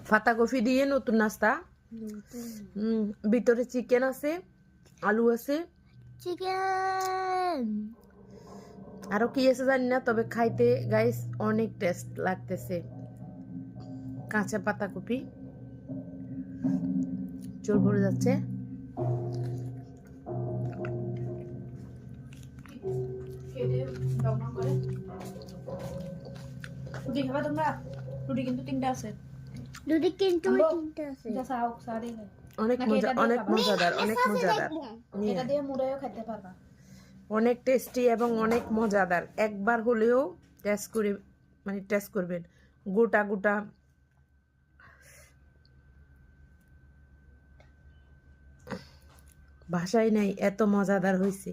পাতাকপি দিয়ে নতুন নাস্তা। ভিতরে চিকেন আছে, আলু আছে, চিকেন আরো কি আছে জানি না, তবে খাইতে গাইস অনেক টেস্ট লাগতেছে। কাঁচা পাতাকপি চোর ভরে যাচ্ছে। রুটি খাবা তোমরা? রুটি কিন্তু 3টা আছে। দুটি কিন্তু আম্মু, তিনটা আছে। যা চাও সারি খাই। অনেক নাকি মজা, এটা দিয়ে অনেক খাবা? মজাদার, অনেক মজাদার। এটা দিয়ে মুড়াইও খেতে পারবা। অনেক টেস্টি এবং অনেক মজাদার। একবার হলেও টেস্ট করে, মানে টেস্ট করবেন। গোটা গোটা ভাষাই নাই, এত মজাদার হয়েছে।